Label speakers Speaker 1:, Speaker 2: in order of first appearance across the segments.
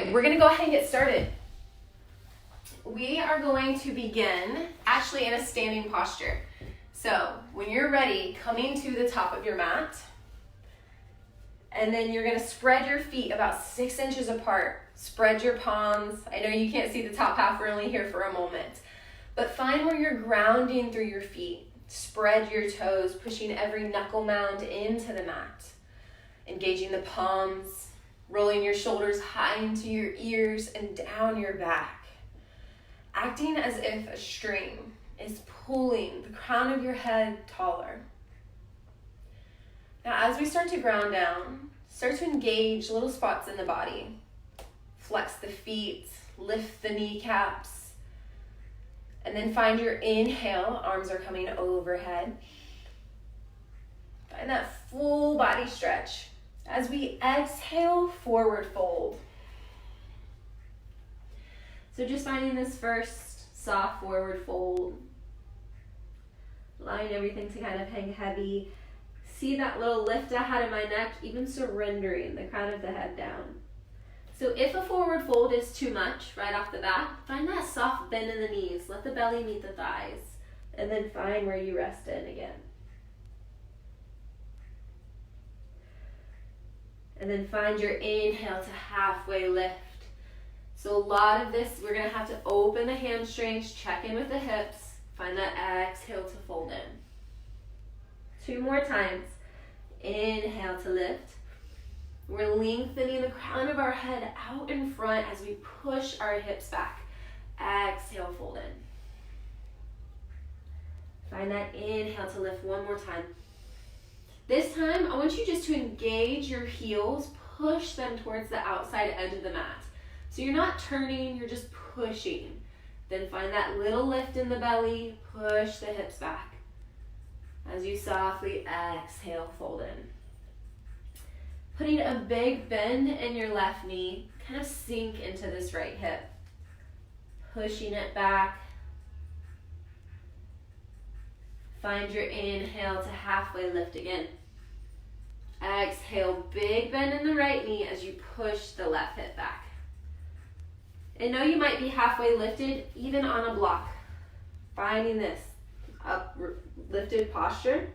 Speaker 1: Okay, we're gonna go ahead and get started. We are going to begin actually in a standing posture. So when you're ready, coming to the top of your mat, and then you're gonna spread your feet about 6 inches apart. Spread your palms. I know you can't see the top half, we're only here for a moment. But find where you're grounding through your feet. Spread your toes, pushing every knuckle mound into the mat. Engaging the palms, rolling your shoulders high into your ears and down your back. Acting as if a string is pulling the crown of your head taller. Now as we start to ground down, start to engage little spots in the body. Flex the feet, lift the kneecaps, and then find your inhale, arms are coming overhead. Find that full body stretch. As we exhale, forward fold. So just finding this first soft forward fold. Allowing everything to kind of hang heavy. See that little lift I had in my neck, even surrendering the crown of the head down. So if a forward fold is too much right off the bat, find that soft bend in the knees. Let the belly meet the thighs. And then find where you rest in again. And then find your inhale to halfway lift. So a lot of this, we're gonna have to open the hamstrings, check in with the hips, find that exhale to fold in. 2 more times. Inhale to lift. We're lengthening the crown of our head out in front as we push our hips back. Exhale, fold in. Find that inhale to lift 1 more time. This time, I want you just to engage your heels, push them towards the outside edge of the mat. So you're not turning, you're just pushing. Then find that little lift in the belly, push the hips back. As you softly exhale, fold in. Putting a big bend in your left knee, kind of sink into this right hip. Pushing it back. Find your inhale to halfway lift again. Exhale, big bend in the right knee as you push the left hip back. And know you might be halfway lifted even on a block. Finding this uplifted posture.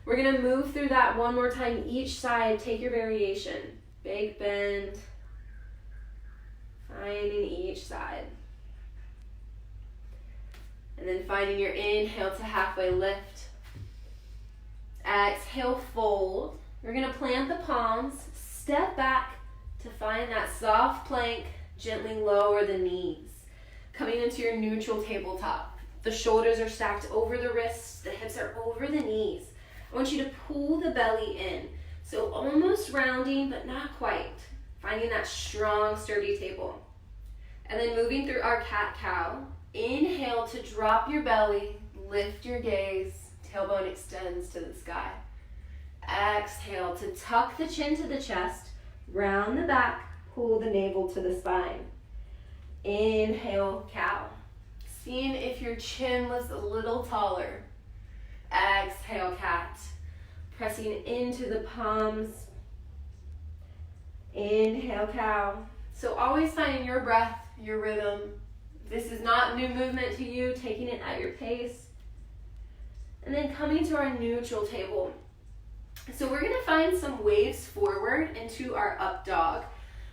Speaker 1: We're gonna move through that 1 more time each side. Take your variation. Big bend. Finding each side. And then finding your inhale to halfway lift. Exhale, fold. We're gonna plant the palms, step back to find that soft plank, gently lower the knees. Coming into your neutral tabletop. The shoulders are stacked over the wrists, the hips are over the knees. I want you to pull the belly in. So almost rounding, but not quite. Finding that strong, sturdy table. And then moving through our cat-cow. Inhale to drop your belly, lift your gaze, tailbone extends to the sky. Exhale to tuck the chin to the chest, round the back, pull the navel to the spine. Inhale, cow. Seeing if your chin was a little taller. Exhale, cat. Pressing into the palms. Inhale, cow. So always finding your breath, your rhythm. This is not new movement to you, taking it at your pace. And then coming to our neutral table. So we're gonna find some waves forward into our up dog.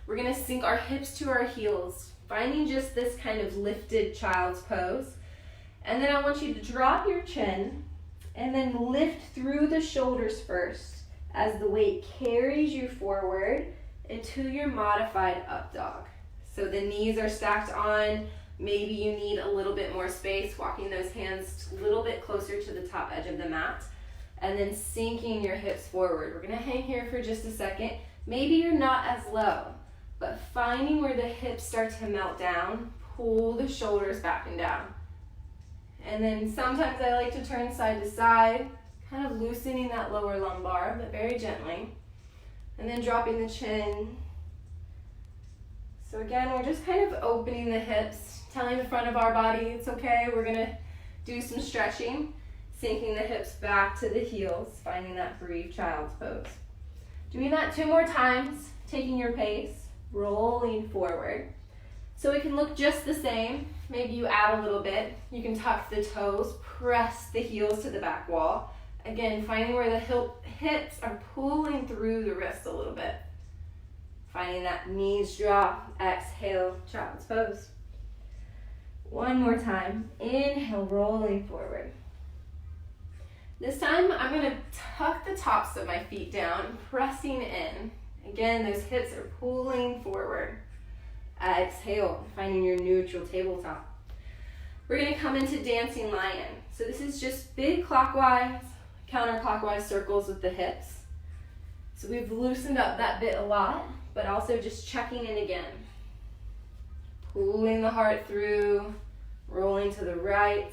Speaker 1: We're gonna sink our hips to our heels, finding just this kind of lifted child's pose. And then I want you to drop your chin and then lift through the shoulders first as the weight carries you forward into your modified up dog. So the knees are stacked on. Maybe you need a little bit more space, walking those hands a little bit closer to the top edge of the mat, and then sinking your hips forward. We're gonna hang here for just a second. Maybe you're not as low, but finding where the hips start to melt down, pull the shoulders back and down. And then sometimes I like to turn side to side, kind of loosening that lower lumbar, but very gently. And then dropping the chin. So again, we're just kind of opening the hips, telling the front of our body it's okay. We're gonna do some stretching, sinking the hips back to the heels, finding that brief child's pose. Doing that 2 more times, taking your pace. rolling forward. So it can look just the same. Maybe you add a little bit. You can tuck the toes, press the heels to the back wall. Again, finding where the hips are pulling through the wrist a little bit. Finding that knees drop, exhale, child's pose. One more time. Inhale, rolling forward. This time, I'm gonna tuck the tops of my feet down, pressing in. Again, those hips are pulling forward. Exhale, finding your neutral tabletop. We're gonna come into dancing lion. So this is just big clockwise, counterclockwise circles with the hips. So we've loosened up that bit a lot, but also just checking in again. Pulling the heart through, rolling to the right,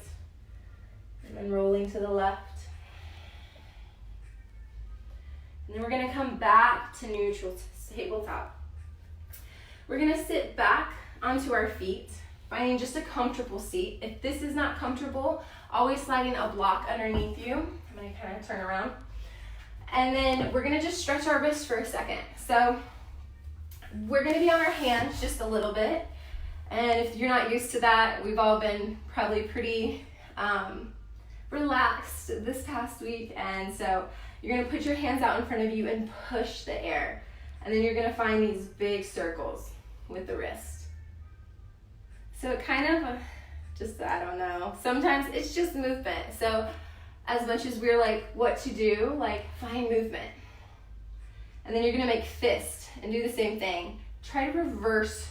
Speaker 1: and then rolling to the left. And then we're gonna come back to neutral tabletop. We're gonna sit back onto our feet, finding just a comfortable seat. If this is not comfortable, always sliding a block underneath you. I'm gonna kind of turn around. And then we're gonna just stretch our wrists for a second. So we're gonna be on our hands just a little bit. And if you're not used to that, we've all been probably pretty relaxed this past week. And so you're gonna put your hands out in front of you and push the air. And then you're gonna find these big circles with the wrist. So it kind of just, I don't know, sometimes it's just movement. So as much as we're like what to do, like find movement. And then you're gonna make fist and do the same thing. Try to reverse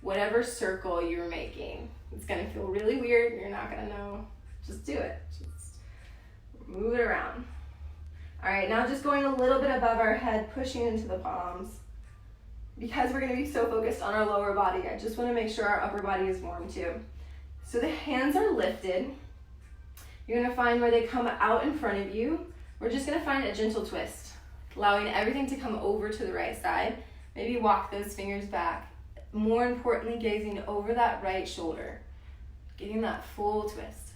Speaker 1: whatever circle you're making. It's gonna feel really weird, you're not gonna know. Just do it, just move it around. All right, now just going a little bit above our head, pushing into the palms. Because we're gonna be so focused on our lower body, I just wanna make sure our upper body is warm too. So the hands are lifted. You're gonna find where they come out in front of you. We're just gonna find a gentle twist, allowing everything to come over to the right side. Maybe walk those fingers back. More importantly, gazing over that right shoulder, getting that full twist.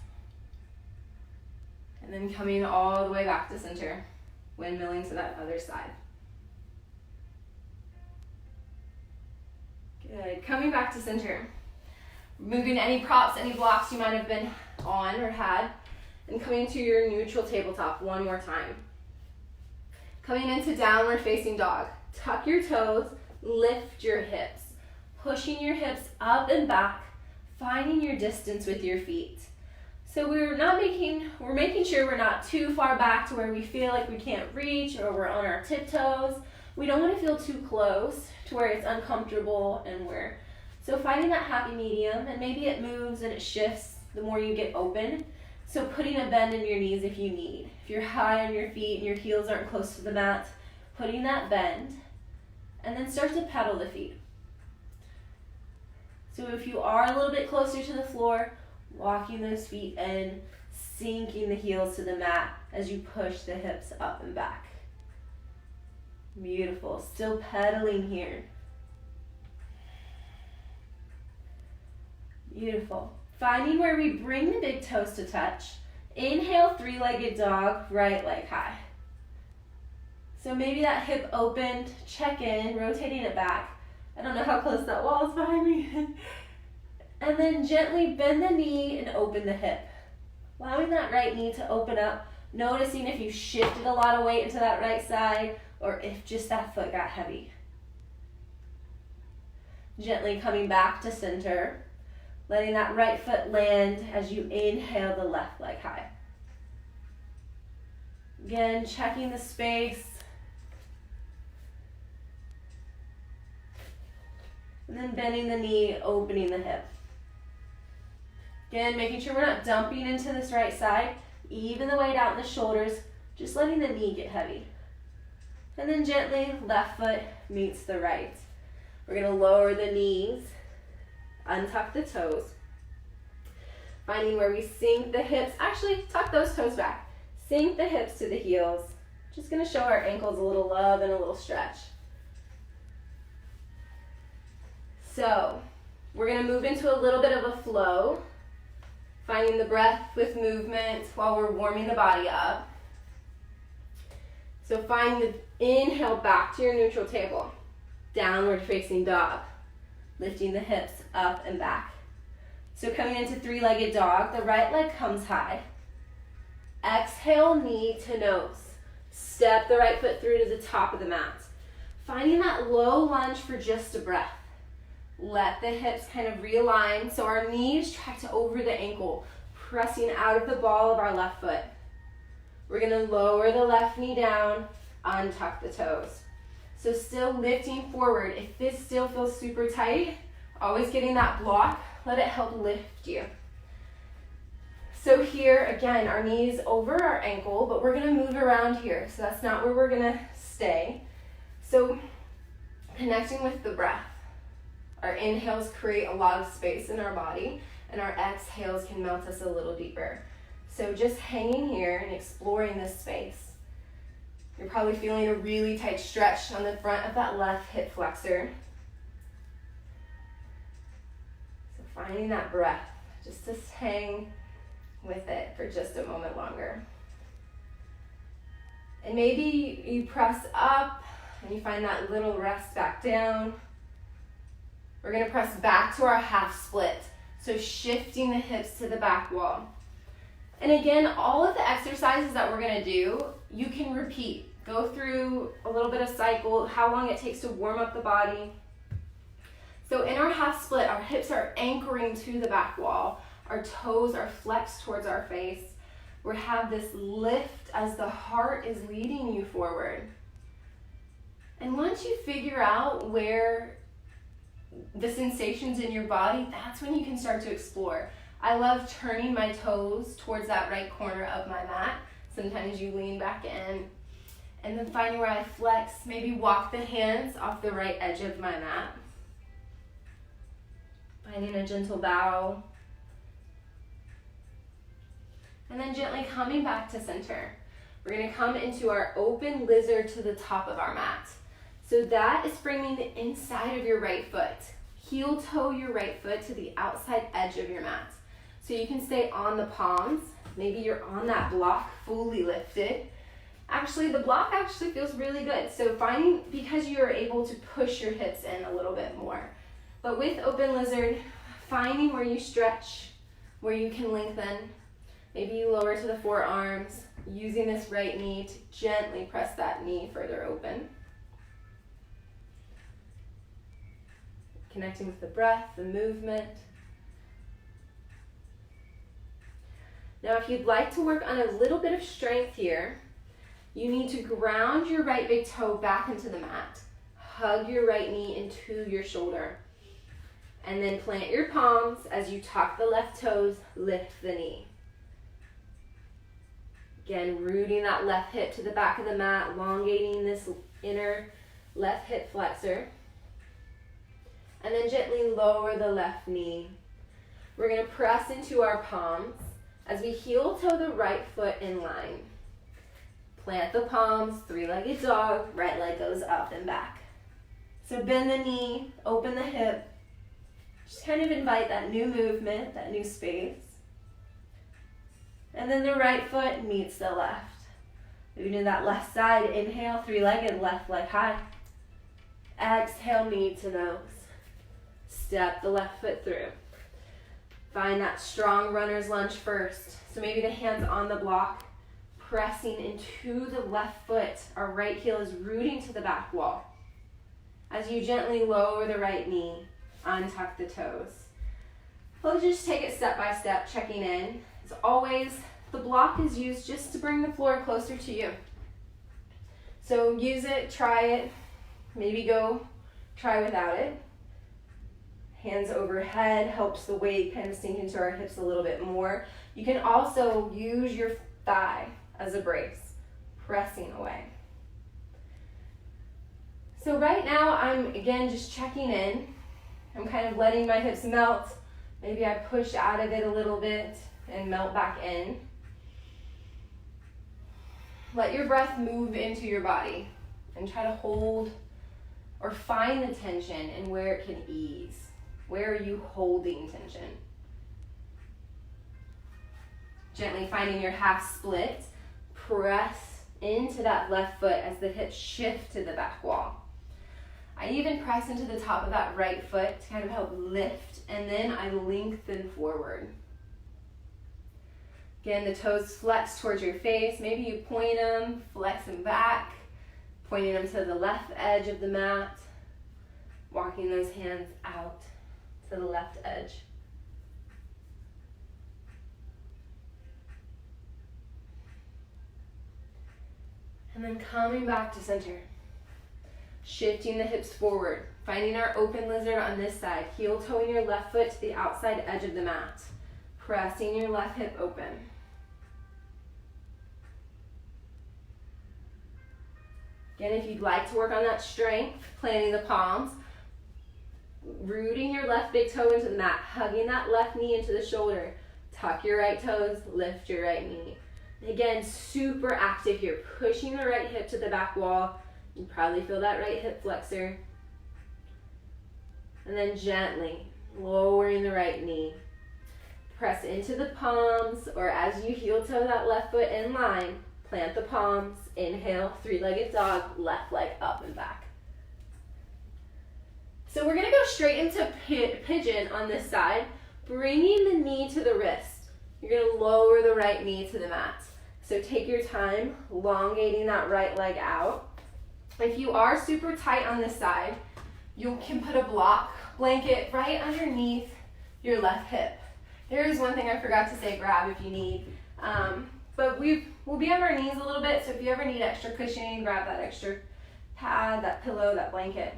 Speaker 1: And then coming all the way back to center, windmilling to that other side. Good, coming back to center. Moving any props, any blocks you might have been on or had, and coming to your neutral tabletop one more time. Coming into downward facing dog. Tuck your toes, lift your hips. Pushing your hips up and back, finding your distance with your feet. So we're making sure we're not too far back to where we feel like we can't reach or we're on our tiptoes. We don't want to feel too close to where it's uncomfortable and so finding that happy medium, and maybe it moves and it shifts the more you get open. So putting a bend in your knees if you need. If you're high on your feet and your heels aren't close to the mat, putting that bend, and then start to pedal the feet. So if you are a little bit closer to the floor, walking those feet in, sinking the heels to the mat as you push the hips up and back. Beautiful, still pedaling here. Beautiful. Finding where we bring the big toes to touch. Inhale, three-legged dog, right leg high. So maybe that hip opened, check in, rotating it back. I don't know how close that wall is behind me. And then gently bend the knee and open the hip. Allowing that right knee to open up, noticing if you shifted a lot of weight into that right side or if just that foot got heavy. Gently coming back to center, letting that right foot land as you inhale the left leg high. Again, checking the space. And then bending the knee, opening the hip. Again, making sure we're not dumping into this right side. Even the weight out in the shoulders, just letting the knee get heavy. And then gently, left foot meets the right. We're gonna lower the knees, untuck the toes. Finding where we sink the hips. Actually, tuck those toes back. Sink the hips to the heels. Just gonna show our ankles a little love and a little stretch. So, we're gonna move into a little bit of a flow. Finding the breath with movement while we're warming the body up. So find the inhale back to your neutral table. Downward facing dog. Lifting the hips up and back. So coming into three-legged dog, the right leg comes high. Exhale, knee to nose. Step the right foot through to the top of the mat. Finding that low lunge for just a breath. Let the hips kind of realign so our knees track to over the ankle, pressing out of the ball of our left foot. We're going to lower the left knee down, untuck the toes. So still lifting forward. If this still feels super tight, always getting that block, let it help lift you. So here, again, our knees over our ankle, but we're gonna move around here. So that's not where we're gonna stay. So connecting with the breath. Our inhales create a lot of space in our body, and our exhales can melt us a little deeper. So just hanging here and exploring this space. You're probably feeling a really tight stretch on the front of that left hip flexor. So finding that breath, just to hang with it for just a moment longer. And maybe you press up and you find that little rest back down. We're going to press back to our half split. So shifting the hips to the back wall. And again, all of the exercises that we're going to do, you can repeat. Go through a little bit of cycle, how long it takes to warm up the body. So in our half split, our hips are anchoring to the back wall. Our toes are flexed towards our face. We have this lift as the heart is leading you forward. And once you figure out where the sensations in your body, that's when you can start to explore. I love turning my toes towards that right corner of my mat. Sometimes you lean back in. And then finding where I flex, maybe walk the hands off the right edge of my mat. Finding a gentle bow. And then gently coming back to center. We're going to come into our open lizard to the top of our mat. So that is bringing the inside of your right foot. Heel toe your right foot to the outside edge of your mat. So you can stay on the palms. Maybe you're on that block fully lifted. Actually, the block actually feels really good. So finding, because you're able to push your hips in a little bit more. But with open lizard, finding where you stretch, where you can lengthen. Maybe you lower to the forearms, using this right knee to gently press that knee further open. Connecting with the breath, the movement. Now, if you'd like to work on a little bit of strength here, you need to ground your right big toe back into the mat. Hug your right knee into your shoulder. And then plant your palms as you tuck the left toes, lift the knee. Again, rooting that left hip to the back of the mat, elongating this inner left hip flexor. And then gently lower the left knee. We're going to press into our palms as we heel toe the right foot in line. Plant the palms, three-legged dog, right leg goes up and back. So bend the knee, open the hip. Just kind of invite that new movement, that new space. And then the right foot meets the left. Moving to that left side, inhale, three-legged, left leg high. Exhale, knee to nose. Step the left foot through. Find that strong runner's lunge first. So maybe the hands on the block, pressing into the left foot. Our right heel is rooting to the back wall. As you gently lower the right knee, untuck the toes. We'll just take it step by step, checking in. As always, the block is used just to bring the floor closer to you. So use it, try it, maybe go try without it. Hands overhead helps the weight kind of sink into our hips a little bit more. You can also use your thigh as a brace, pressing away. So right now I'm again just checking in. I'm kind of letting my hips melt. Maybe I push out of it a little bit and melt back in. Let your breath move into your body and try to hold or find the tension and where it can ease. Where are you holding tension? Gently finding your half split. Press into that left foot as the hips shift to the back wall. I even press into the top of that right foot to kind of help lift, and then I lengthen forward. Again, the toes flex towards your face. Maybe you point them, flex them back, pointing them to the left edge of the mat, walking those hands out to the left edge. And then coming back to center. Shifting the hips forward, finding our open lizard on this side, heel toeing your left foot to the outside edge of the mat, pressing your left hip open. Again, if you'd like to work on that strength, planting the palms, rooting your left big toe into the mat, hugging that left knee into the shoulder, tuck your right toes, lift your right knee. Again, super active here, pushing the right hip to the back wall. You probably feel that right hip flexor. And then gently lowering the right knee. Press into the palms, or as you heel toe that left foot in line, plant the palms. Inhale, three-legged dog, left leg up and back. So we're gonna go straight into pigeon on this side, bringing the knee to the wrist. You're gonna lower the right knee to the mat. So take your time, elongating that right leg out. If you are super tight on this side, you can put a blanket right underneath your left hip. There's one thing I forgot to say, grab if you need. But we'll be on our knees a little bit, so if you ever need extra cushioning, grab that extra pad, that pillow, that blanket.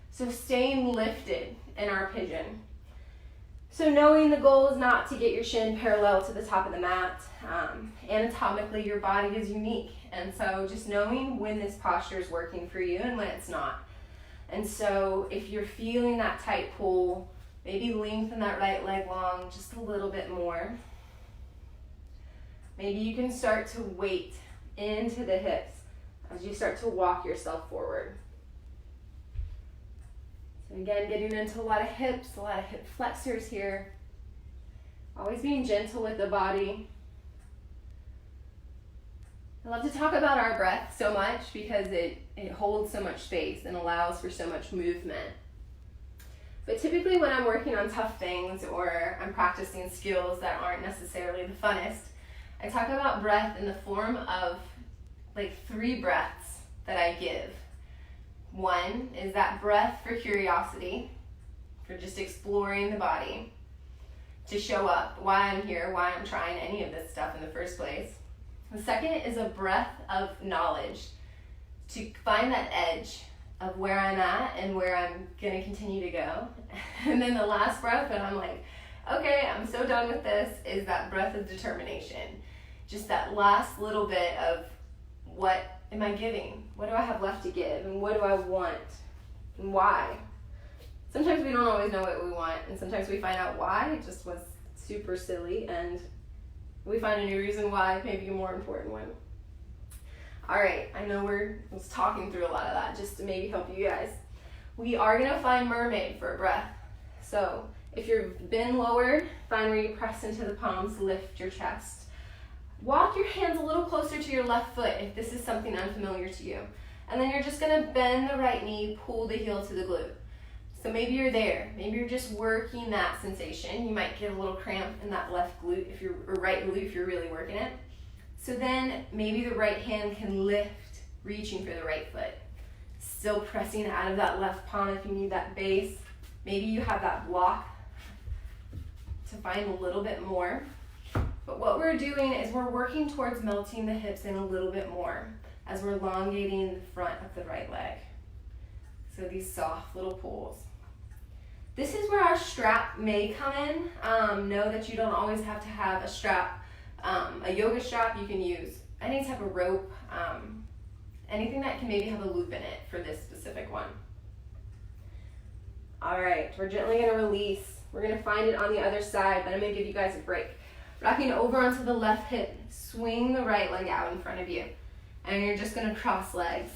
Speaker 1: So staying lifted in our pigeon. So knowing the goal is not to get your shin parallel to the top of the mat. Anatomically, your body is unique. And so just knowing when this posture is working for you and when it's not. And so if you're feeling that tight pull, maybe lengthen that right leg long just a little bit more. Maybe you can start to weight into the hips as you start to walk yourself forward. So again, getting into a lot of hips, a lot of hip flexors here. Always being gentle with the body. I love to talk about our breath so much because it holds so much space and allows for so much movement. But typically when I'm working on tough things or I'm practicing skills that aren't necessarily the funnest, I talk about breath in the form of like 3 breaths that I give. One is that breath for curiosity, for just exploring the body, to show up why I'm here, why I'm trying any of this stuff in the first place. The second is a breath of knowledge, to find that edge of where I'm at and where I'm gonna continue to go. And then the last breath when I'm like, okay, I'm so done with this, is that breath of determination. Just that last little bit of what am I giving? What do I have left to give? And what do I want? And why? Sometimes we don't always know what we want, and sometimes we find out why. It just was super silly, and we find a new reason why, maybe a more important one. All right, I know I was talking through a lot of that just to maybe help you guys. We are gonna find mermaid for a breath. So if you've been lowered, find where you press into the palms, lift your chest. Walk your hands a little closer to your left foot if this is something unfamiliar to you. And then you're just gonna bend the right knee, pull the heel to the glute. So maybe you're there. Maybe you're just working that sensation. You might get a little cramp in that left glute or right glute if you're really working it. So then maybe the right hand can lift, reaching for the right foot. Still pressing out of that left palm if you need that base. Maybe you have that block to find a little bit more. But what we're doing is we're working towards melting the hips in a little bit more as we're elongating the front of the right leg. So these soft little pulls. This is where our strap may come in. Know that you don't always have to have a strap. A yoga strap, you can use any type of rope, anything that can maybe have a loop in it for this specific one. All right, we're gently gonna release. We're gonna find it on the other side, but I'm gonna give you guys a break. Rocking over onto the left hip, swing the right leg out in front of you. And you're just gonna cross legs,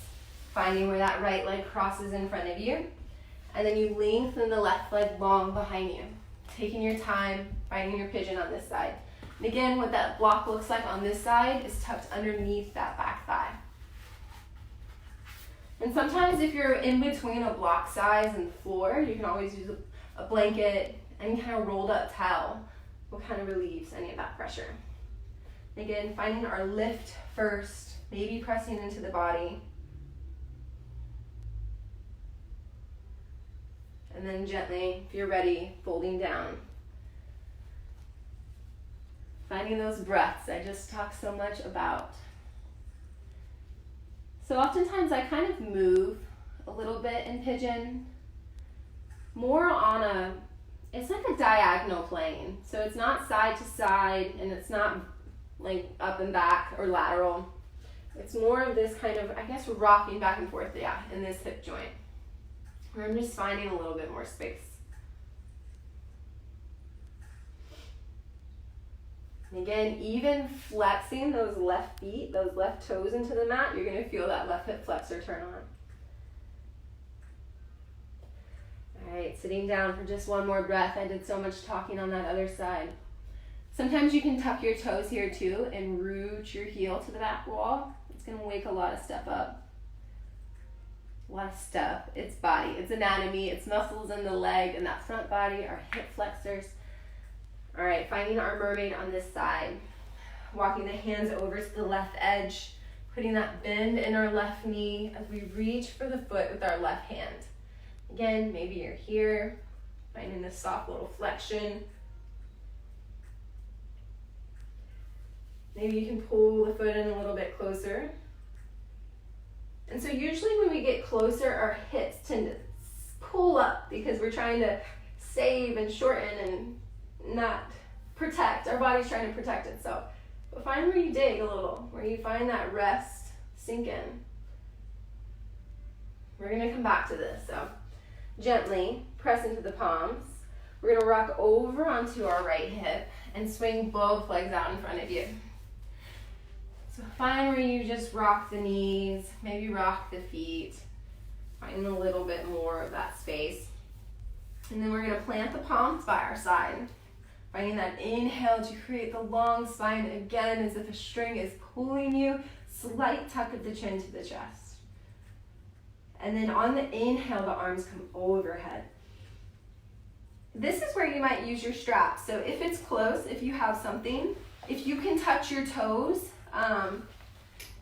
Speaker 1: finding where that right leg crosses in front of you. And then you lengthen the left leg long behind you. Taking your time, finding your pigeon on this side. And again, what that block looks like on this side is tucked underneath that back thigh. And sometimes if you're in between a block size and floor, you can always use a blanket, any kind of rolled up towel will kind of relieves any of that pressure. Again, finding our lift first, maybe pressing into the body. And then gently, if you're ready, folding down. Finding those breaths I just talked so much about. So oftentimes I kind of move a little bit in Pigeon, more on it's like a diagonal plane. So it's not side to side and it's not like up and back or lateral. It's more of this kind of, I guess, rocking back and forth, yeah, in this hip joint. Where I'm just finding a little bit more space. And again, even flexing those left feet, those left toes into the mat, you're going to feel that left hip flexor turn on. All right, sitting down for just one more breath. I did so much talking on that other side. Sometimes you can tuck your toes here too and root your heel to the back wall. It's going to wake a lot of stuff up. A lot of stuff. It's body, it's anatomy, it's muscles in the leg and that front body, our hip flexors. All right, finding our mermaid on this side. Walking the hands over to the left edge, putting that bend in our left knee as we reach for the foot with our left hand. Again, maybe you're here, finding this soft little flexion. Maybe you can pull the foot in a little bit closer. And so usually when we get closer, our hips tend to pull up because we're trying to save and shorten and not protect. Our body's trying to protect itself. But find where you dig a little, where you find that rest, sink in. We're going to come back to this. So gently press into the palms. We're going to rock over onto our right hip and swing both legs out in front of you. So find where you just rock the knees, maybe rock the feet, find a little bit more of that space. And then we're going to plant the palms by our side, finding that inhale to create the long spine again as if a string is pulling you, slight tuck of the chin to the chest. And then on the inhale, the arms come overhead. This is where you might use your strap. So if it's close, if you have something, if you can touch your toes,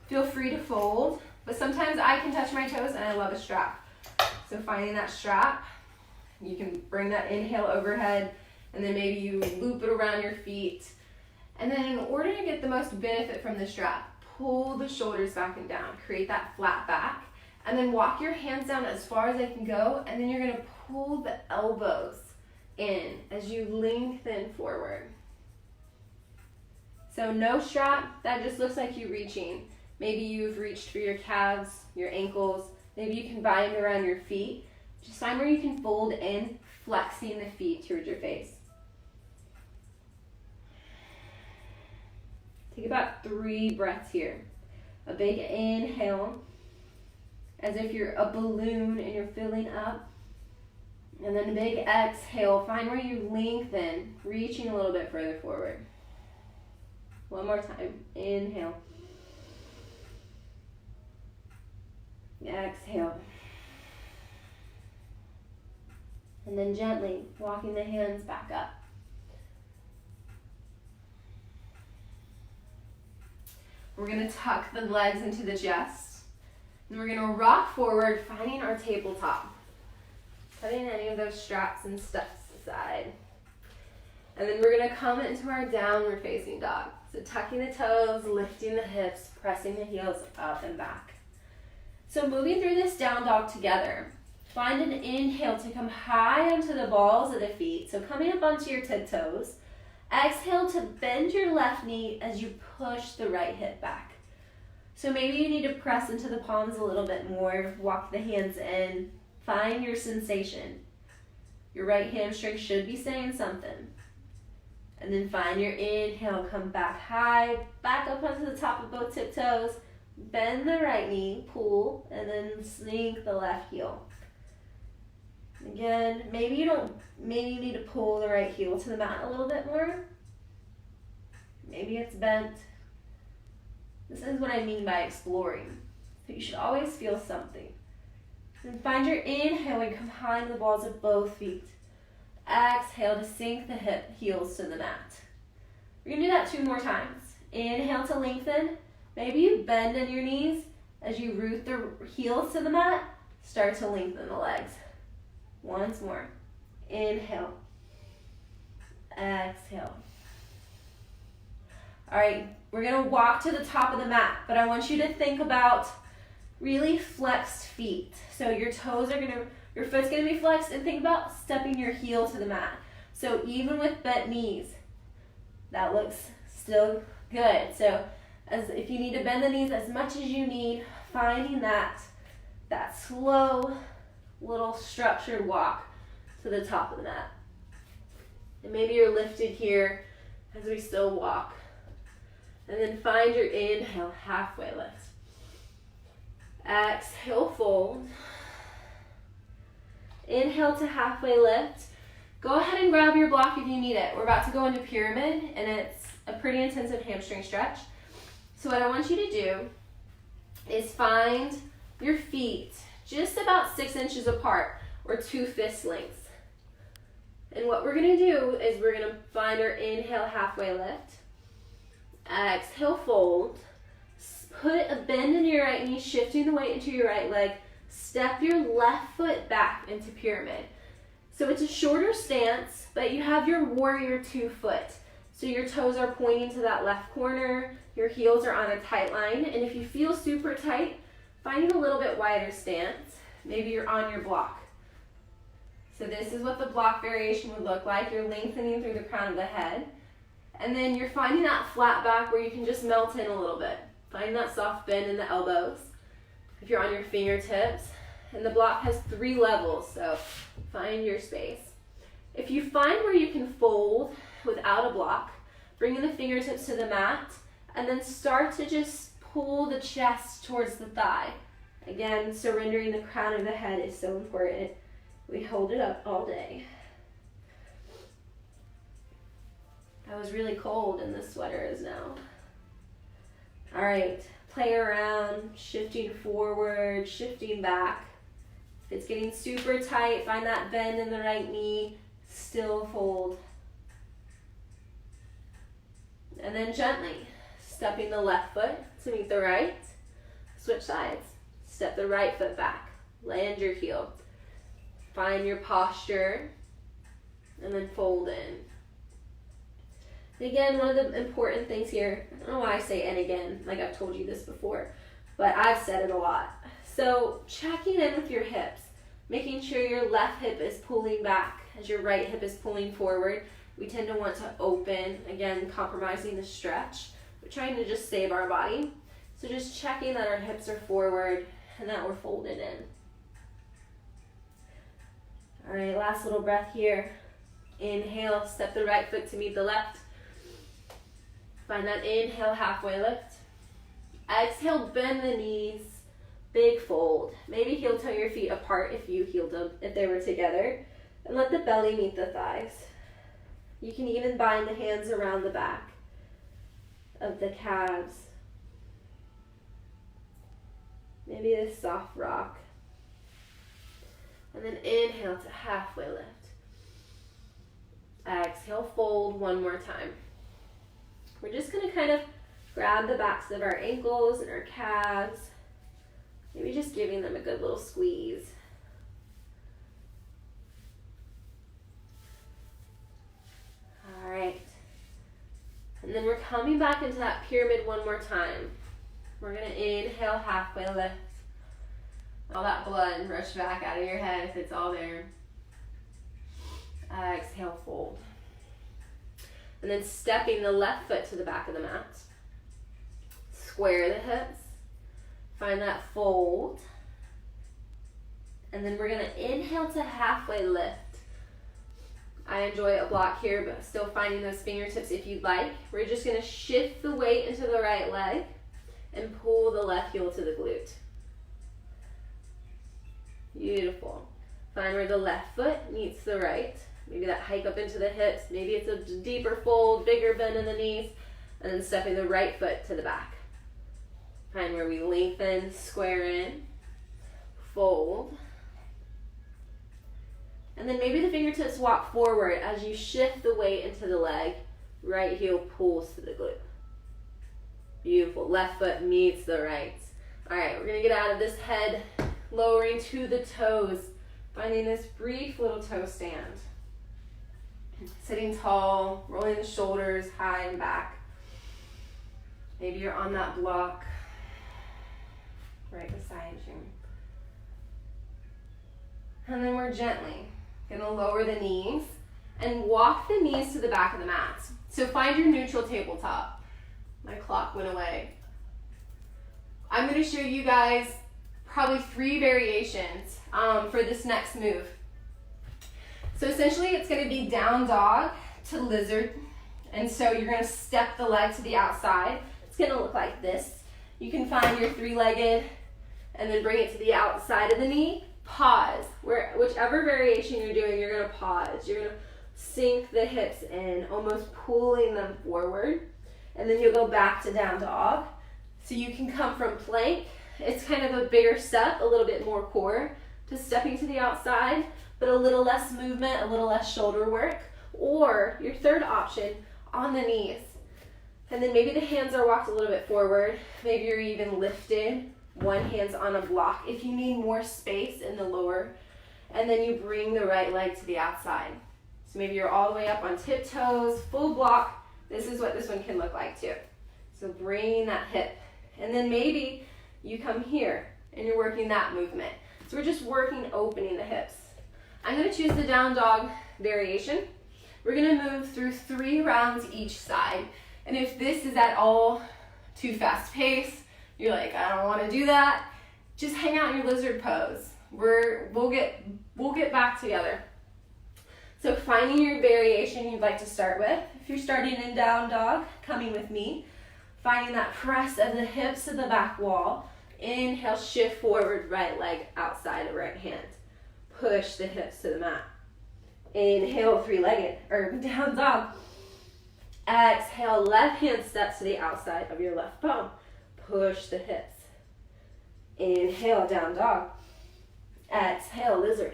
Speaker 1: feel free to fold, but sometimes I can touch my toes and I love a strap. So finding that strap, you can bring that inhale overhead and then maybe you loop it around your feet. And then in order to get the most benefit from the strap, pull the shoulders back and down, create that flat back, and then walk your hands down as far as they can go, and then you're gonna pull the elbows in as you lengthen forward. So no strap, that just looks like you reaching. Maybe you've reached for your calves, your ankles, maybe you can bind around your feet. Just find where you can fold in, flexing the feet towards your face. Take about 3 breaths here. A big inhale, as if you're a balloon and you're filling up. And then a big exhale, find where you lengthen, reaching a little bit further forward. One more time. Inhale. Exhale. And then gently walking the hands back up. We're going to tuck the legs into the chest. And we're going to rock forward, finding our tabletop. Putting any of those straps and steps aside. And then we're going to come into our downward facing dog. So tucking the toes, lifting the hips, pressing the heels up and back. So moving through this down dog together. Find an inhale to come high onto the balls of the feet. So coming up onto your tiptoes. Exhale to bend your left knee as you push the right hip back. So maybe you need to press into the palms a little bit more. Walk the hands in. Find your sensation. Your right hamstring should be saying something. And then find your inhale, come back high, back up onto the top of both tiptoes, bend the right knee, pull, and then sink the left heel. Again, maybe you need to pull the right heel to the mat a little bit more. Maybe it's bent. This is what I mean by exploring. So you should always feel something. And find your inhale when you come behind the balls of both feet. Exhale to sink the heels to the mat. We're going to do that 2 more times. Inhale to lengthen. Maybe you bend in your knees as you root the heels to the mat. Start to lengthen the legs. Once more. Inhale. Exhale. All right, we're going to walk to the top of the mat, but I want you to think about really flexed feet. So your toes are your foot's going to be flexed, and think about stepping your heel to the mat. So even with bent knees, that looks still good. So if you need to bend the knees as much as you need, finding that slow little structured walk to the top of the mat. And maybe you're lifted here as we still walk. And then find your inhale, halfway lift. Exhale, fold. Inhale to halfway lift. Go ahead and grab your block if you need it. We're about to go into pyramid, and it's a pretty intensive hamstring stretch. So what I want you to do is find your feet just about 6 inches apart, or 2 fist lengths. And what we're going to do is we're going to find our inhale, halfway lift. Exhale, fold. Put a bend in your right knee, shifting the weight into your right leg. Step your left foot back into pyramid. So it's a shorter stance, but you have your warrior 2 foot. So your toes are pointing to that left corner, your heels are on a tight line, and if you feel super tight, finding a little bit wider stance. Maybe you're on your block. So this is what the block variation would look like. You're lengthening through the crown of the head. And then you're finding that flat back where you can just melt in a little bit. Find that soft bend in the elbows. If you're on your fingertips. And the block has 3 levels, so find your space. If you find where you can fold without a block, bring in the fingertips to the mat, and then start to just pull the chest towards the thigh. Again, surrendering the crown of the head is so important. We hold it up all day. I was really cold and this sweater is now. All right, play around, shifting forward, shifting back. If it's getting super tight, find that bend in the right knee, still fold. And then gently, stepping the left foot to meet the right, switch sides. Step the right foot back, land your heel. Find your posture, and then fold in. And again, one of the important things here, I don't know why I say and again, like I've told you this before, but I've said it a lot. So checking in with your hips, making sure your left hip is pulling back as your right hip is pulling forward. We tend to want to open, again, compromising the stretch. We're trying to just save our body. So just checking that our hips are forward and that we're folded in. All right, last little breath here. Inhale, step the right foot to meet the left. Find that inhale, halfway lift. Exhale, bend the knees, big fold. Maybe heel toe your feet apart if you heeled them, if they were together. And let the belly meet the thighs. You can even bind the hands around the back of the calves. Maybe a soft rock. And then inhale to halfway lift. Exhale, fold one more time. We're just going to kind of grab the backs of our ankles and our calves. Maybe just giving them a good little squeeze. All right. And then we're coming back into that pyramid one more time. We're going to inhale, halfway lift. All that blood rush back out of your head if it's all there. Exhale, fold. And then stepping the left foot to the back of the mat. Square the hips. Find that fold. And then we're going to inhale to halfway lift. I enjoy a block here, but still finding those fingertips if you'd like. We're just going to shift the weight into the right leg and pull the left heel to the glute. Beautiful. Find where the left foot meets the right. Maybe that hike up into the hips. Maybe it's a deeper fold, bigger bend in the knees. And then stepping the right foot to the back. Find where we lengthen, square in, fold. And then maybe the fingertips walk forward as you shift the weight into the leg. Right heel pulls to the glute. Beautiful. Left foot meets the right. All right, we're going to get out of this head, lowering to the toes, finding this brief little toe stand. Sitting tall, rolling the shoulders high and back. Maybe you're on that block right beside you. And then we're gently going to lower the knees and walk the knees to the back of the mat. So find your neutral tabletop. My clock went away. I'm going to show you guys probably 3 variations for this next move. So essentially it's going to be down dog to lizard. And so you're going to step the leg to the outside. It's going to look like this. You can find your 3-legged and then bring it to the outside of the knee. Pause. Whichever variation you're doing, you're going to pause. You're going to sink the hips in, almost pulling them forward. And then you'll go back to down dog. So you can come from plank. It's kind of a bigger step, a little bit more core to stepping to the outside, but a little less movement, a little less shoulder work. Or your third option, on the knees. And then maybe the hands are walked a little bit forward. Maybe you're even lifted. One hand's on a block if you need more space in the lower. And then you bring the right leg to the outside. So maybe you're all the way up on tiptoes, full block. This is what this one can look like too. So bringing that hip. And then maybe you come here and you're working that movement. So we're just working opening the hips. I'm going to choose the down dog variation. We're going to move through 3 rounds each side. And if this is at all too fast paced, you're like, I don't want to do that, just hang out in your lizard pose. We'll get back together. So finding your variation you'd like to start with. If you're starting in down dog, coming with me, finding that press of the hips to the back wall. Inhale, shift forward, right leg outside of right hand. Push the hips to the mat. Inhale, 3-legged, or down dog. Exhale, left hand steps to the outside of your left bone. Push the hips. Inhale, down dog. Exhale, lizard.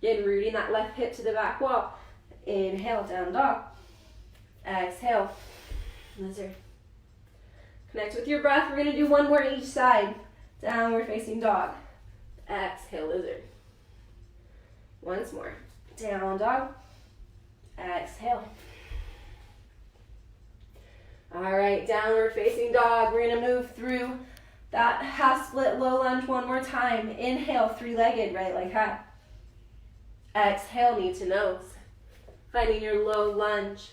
Speaker 1: Again, rooting that left hip to the back wall. Inhale, down dog. Exhale, lizard. Connect with your breath. We're going to do 1 more each side. Downward facing dog. Exhale, lizard. Once more. Down dog. Exhale. All right, downward facing dog. We're going to move through that half split low lunge 1 more time. Inhale, 3-legged, right leg high. Exhale, knee to nose. Finding your low lunge.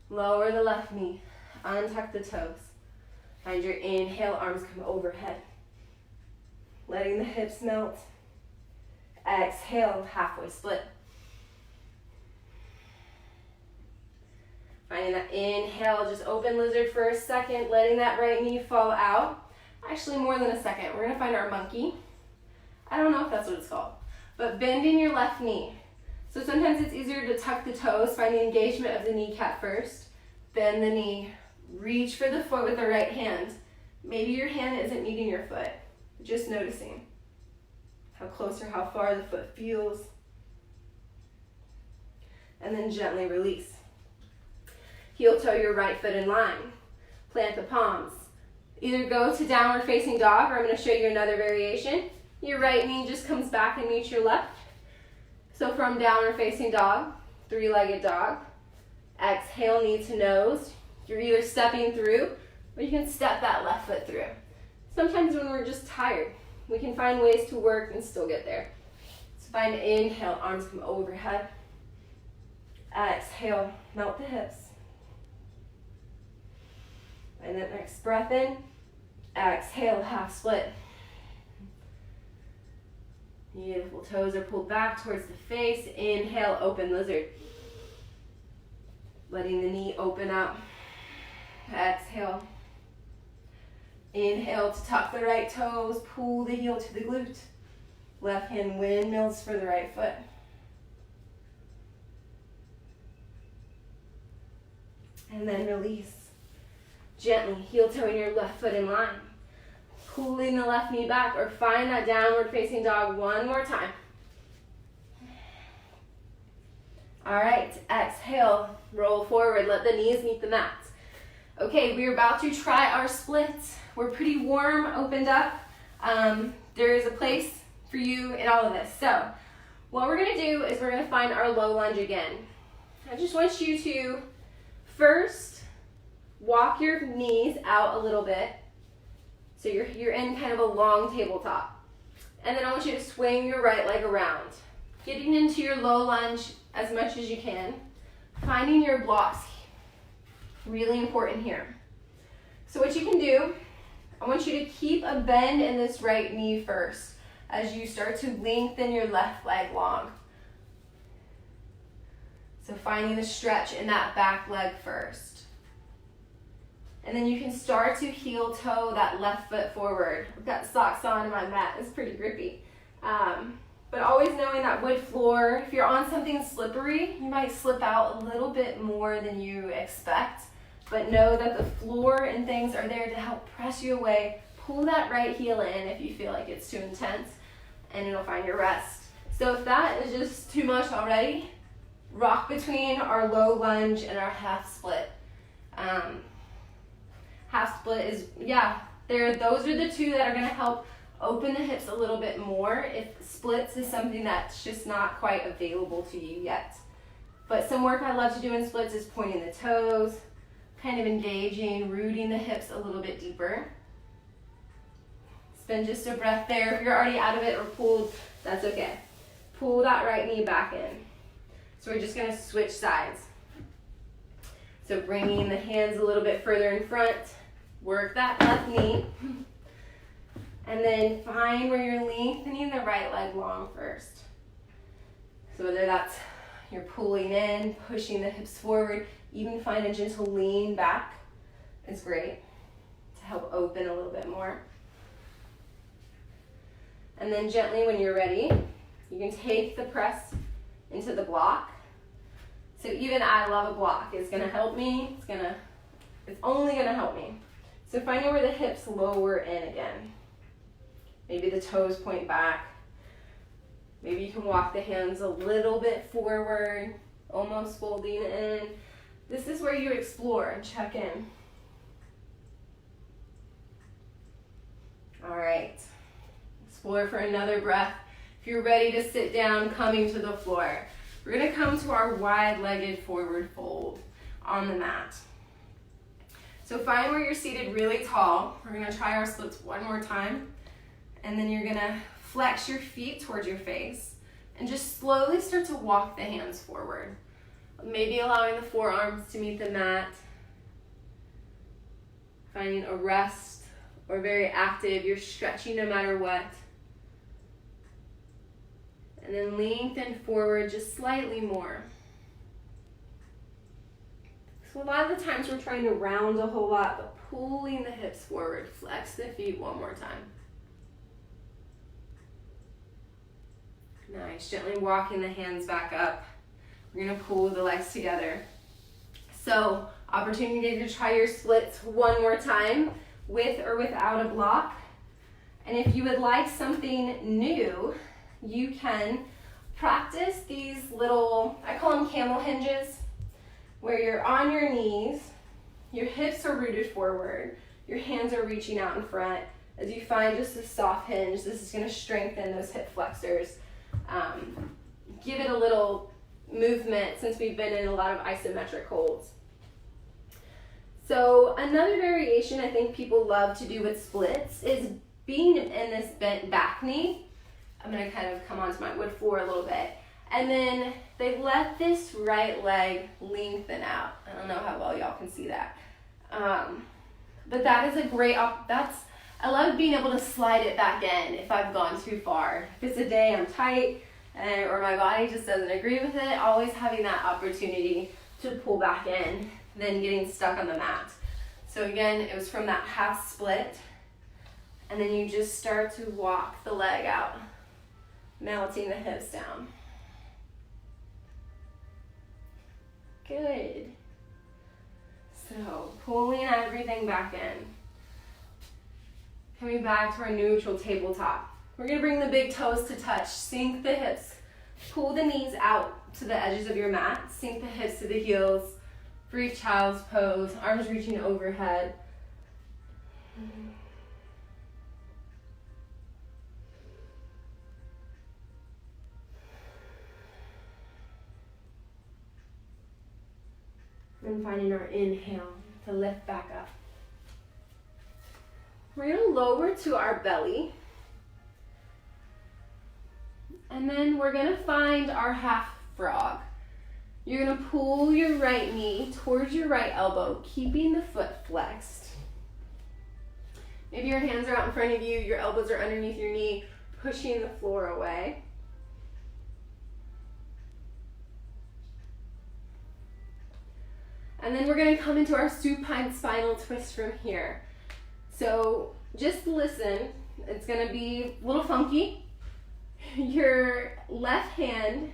Speaker 1: Lower the left knee. Untuck the toes. Find your inhale, arms come overhead. Letting the hips melt. Exhale, halfway split. Finding that inhale, just open lizard for a second, letting that right knee fall out. Actually, more than a second. We're going to find our monkey. I don't know if that's what it's called. But bending your left knee. So sometimes it's easier to tuck the toes, find the engagement of the kneecap first. Bend the knee. Reach for the foot with the right hand. Maybe your hand isn't meeting your foot. Just noticing how close or how far the foot feels. And then gently release. Heel toe your right foot in line. Plant the palms. Either go to downward facing dog, or I'm going to show you another variation. Your right knee just comes back and meets your left. So from downward facing dog, 3-legged dog. Exhale, knee to nose. You're either stepping through, or you can step that left foot through. Sometimes when we're just tired, we can find ways to work and still get there. So find inhale, arms come overhead. Exhale, melt the hips. And then next breath in. Exhale, half split. Beautiful. Toes are pulled back towards the face. Inhale, open lizard. Letting the knee open up. Exhale. Inhale to tuck the right toes. Pull the heel to the glute. Left hand windmills for the right foot. And then release. Gently heel toeing your left foot in line. Pulling the left knee back, or find that downward facing dog 1 more time. All right, exhale, roll forward, let the knees meet the mat. Okay, we're about to try our splits. We're pretty warm, opened up. There is a place for you in all of this. So what we're gonna do is we're gonna find our low lunge again. I just want you to first walk your knees out a little bit. So you're in kind of a long tabletop. And then I want you to swing your right leg around. Getting into your low lunge as much as you can. Finding your blocks, really important here. So what you can do, I want you to keep a bend in this right knee first as you start to lengthen your left leg long. So finding the stretch in that back leg first. And then you can start to heel toe that left foot forward. I've got socks on and my mat is pretty grippy. But always knowing that wood floor, if you're on something slippery, you might slip out a little bit more than you expect. But know that the floor and things are there to help press you away. Pull that right heel in if you feel like it's too intense, and it'll find your rest. So if that is just too much already, rock between our low lunge and our half split. Half split is, those are the two that are gonna help open the hips a little bit more if splits is something that's just not quite available to you yet. But some work I love to do in splits is pointing the toes, kind of engaging, rooting the hips a little bit deeper. Spend just a breath there. If you're already out of it or pulled, that's okay. Pull that right knee back in. So we're just gonna switch sides. So bringing the hands a little bit further in front, work that left knee. And then find where you're lengthening the right leg long first. So whether that's you're pulling in, pushing the hips forward, even find a gentle lean back is great to help open a little bit more. And then gently when you're ready, you can take the press into the block. So even I love a block. It's gonna help me, it's only gonna help me. So finding where the hips lower in again. Maybe the toes point back. Maybe you can walk the hands a little bit forward, almost folding in. This is where you explore and check in. All right, explore for another breath. If you're ready to sit down, coming to the floor. We're gonna come to our wide-legged forward fold on the mat. So find where you're seated really tall. We're gonna try our splits one more time. And then you're gonna flex your feet towards your face and just slowly start to walk the hands forward. Maybe allowing the forearms to meet the mat. Finding a rest or very active, you're stretching no matter what. And then lengthen forward just slightly more. So a lot of the times we're trying to round a whole lot, but pulling the hips forward. Flex the feet one more time. Nice, gently walking the hands back up. We're gonna pull the legs together. So, opportunity to try your splits one more time with or without a block. And if you would like something new, you can practice these little, I call them camel hinges, where you're on your knees, your hips are rooted forward, your hands are reaching out in front. As you find just a soft hinge, this is gonna strengthen those hip flexors. Give it a little movement since we've been in a lot of isometric holds. So another variation I think people love to do with splits is being in this bent back knee. I'm gonna kind of come onto my wood floor a little bit. And then they let this right leg lengthen out. I don't know how well y'all can see that. But that is a great, I love being able to slide it back in if I've gone too far. If it's a day I'm tight or my body just doesn't agree with it, always having that opportunity to pull back in, then getting stuck on the mat. So again, it was from that half split, and then you just start to walk the leg out, melting the hips down. Good. So pulling everything back in. Coming back to our neutral tabletop. We're gonna bring the big toes to touch, sink the hips, pull the knees out to the edges of your mat. Sink the hips to the heels. Brief child's pose, arms reaching overhead. And finding our inhale to lift back up. We're going to lower to our belly. And then we're going to find our half frog. You're going to pull your right knee towards your right elbow, keeping the foot flexed. Maybe your hands are out in front of you, your elbows are underneath your knee, pushing the floor away. And then we're going to come into our supine spinal twist from here. So just listen, it's going to be a little funky. Your left hand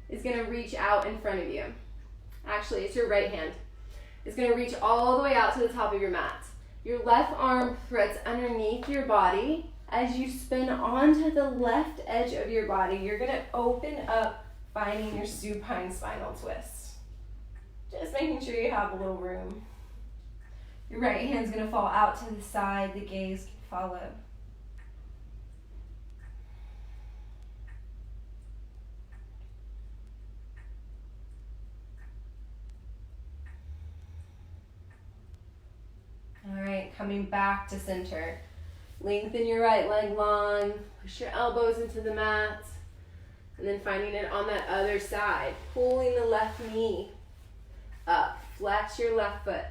Speaker 1: is going to reach out in front of you. Actually, it's your right hand. It's going to reach all the way out to the top of your mat. Your left arm threads underneath your body. As you spin onto the left edge of your body, you're going to open up, finding your supine spinal twist. Just making sure you have a little room. Your right hand's going to fall out to the side. The gaze can follow. All right, coming back to center. Lengthen your right leg long, push your elbows into the mat, and then finding it on that other side. Pulling the left knee up, flex your left foot.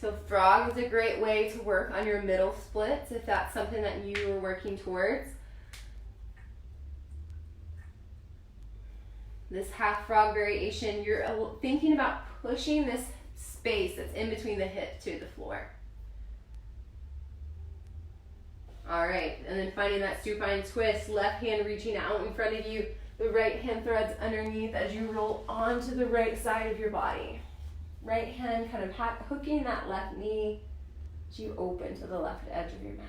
Speaker 1: So frog is a great way to work on your middle splits if that's something that you are working towards. This half frog variation, you're thinking about pushing this space that's in between the hip to the floor. All right, and then finding that supine twist, left hand reaching out in front of you, the right hand threads underneath as you roll onto the right side of your body. Right hand kind of hooking that left knee as you open to the left edge of your mat.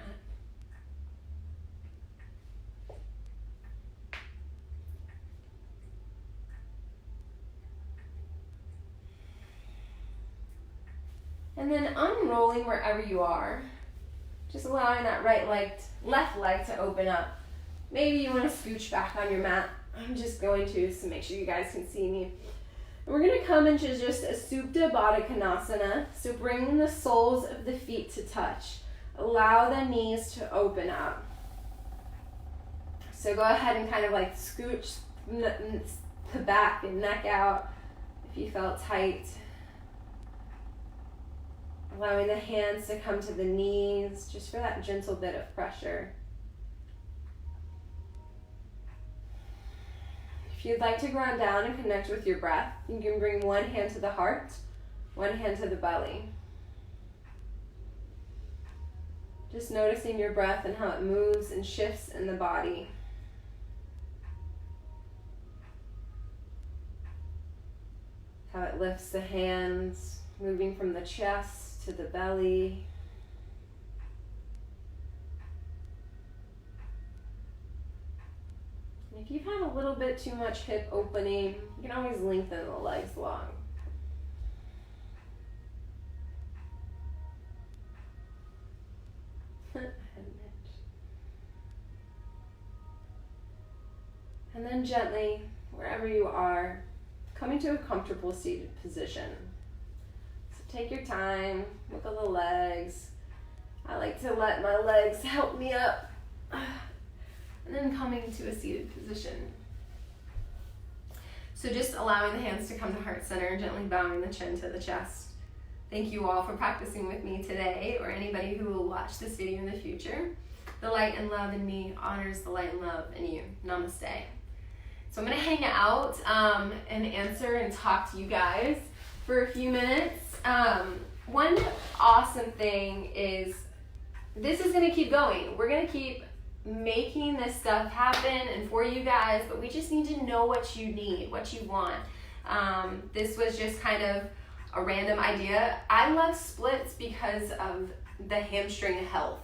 Speaker 1: And then unrolling wherever you are. Just allowing that left leg to open up. Maybe you want to scooch back on your mat. I'm just going to, so make sure you guys can see me. And we're going to come into just a Supta Baddha Konasana. So bring the soles of the feet to touch. Allow the knees to open up. So go ahead and kind of like scooch the back and neck out if you felt tight. Allowing the hands to come to the knees just for that gentle bit of pressure. If you'd like to ground down and connect with your breath, you can bring one hand to the heart, one hand to the belly. Just noticing your breath and how it moves and shifts in the body. How it lifts the hands, moving from the chest to the belly. And if you've had a little bit too much hip opening, you can always lengthen the legs long. And then gently, wherever you are, coming to a comfortable seated position. Take your time, wiggle the legs. I like to let my legs help me up. And then coming to a seated position. So just allowing the hands to come to heart center, gently bowing the chin to the chest. Thank you all for practicing with me today, or anybody who will watch this video in the future. The light and love in me honors the light and love in you. Namaste. So I'm gonna hang out and answer and talk to you guys for a few minutes. One awesome thing is this is going to keep going. We're going to keep making this stuff happen and for you guys, but we just need to know what you need, what you want. This was just kind of a random idea. I love splits because of the hamstring health.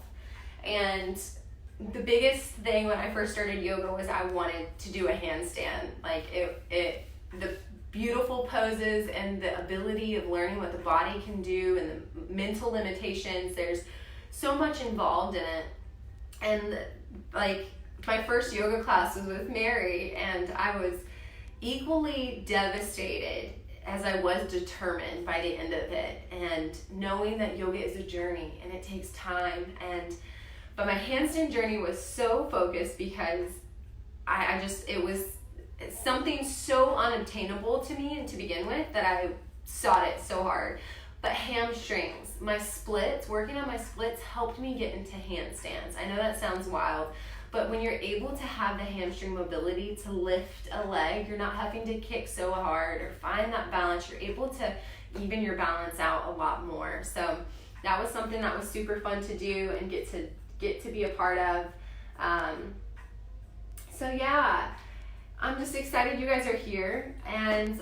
Speaker 1: And the biggest thing when I first started yoga was I wanted to do a handstand. Like the beautiful poses and the ability of learning what the body can do and the mental limitations. There's so much involved in it. And like my first yoga class was with Mary, and I was equally devastated as I was determined by the end of it, and knowing that yoga is a journey and it takes time. But my handstand journey was so focused because it was something so unobtainable to me and to begin with that I sought it so hard. But hamstrings, working on my splits helped me get into handstands. I know that sounds wild, but when you're able to have the hamstring mobility to lift a leg, you're not having to kick so hard or find that balance. You're able to even your balance out a lot more. So that was something that was super fun to do and get to be a part of. So yeah, I'm just excited you guys are here, and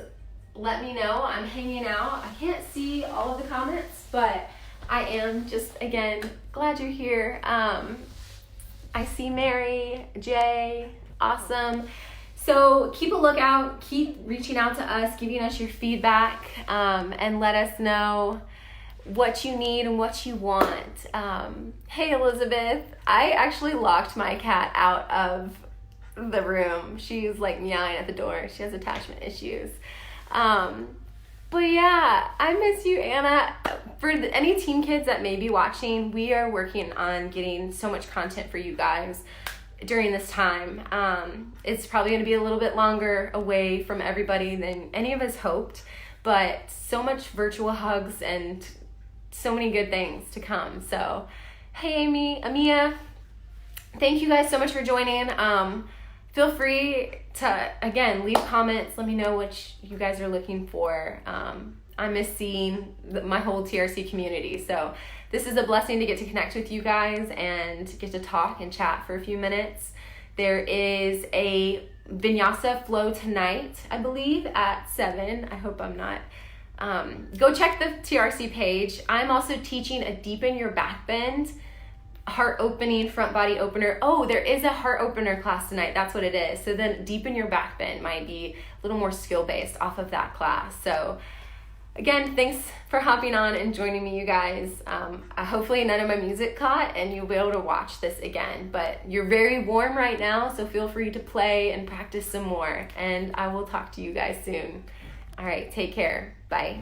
Speaker 1: let me know. I'm hanging out. I can't see all of the comments, but I am just, again, glad you're here. I see Mary, Jay, awesome. So keep a lookout, keep reaching out to us, giving us your feedback, and let us know what you need and what you want. Hey, Elizabeth, I actually locked my cat out of the room. She's like meowing at the door. She has attachment issues. But yeah, I miss you, Anna. For any teen kids that may be watching, we are working on getting so much content for you guys during this time. It's probably going to be a little bit longer away from everybody than any of us hoped, but so much virtual hugs and so many good things to come. So, hey, Amia, thank you guys so much for joining. Feel free to, again, leave comments. Let me know what you guys are looking for. I miss seeing my whole TRC community. So this is a blessing to get to connect with you guys and get to talk and chat for a few minutes. There is a vinyasa flow tonight, I believe, at 7. I hope I'm not. Go check the TRC page. I'm also teaching a deepen your back bend, heart opening, front body opener. Oh, there is a heart opener class tonight. That's what it is. So then deepen your back bend might be a little more skill based off of that class. So again, thanks for hopping on and joining me, you guys. Hopefully none of my music caught and you'll be able to watch this again. But you're very warm right now, so feel free to play and practice some more. And I will talk to you guys soon. All right, take care. Bye.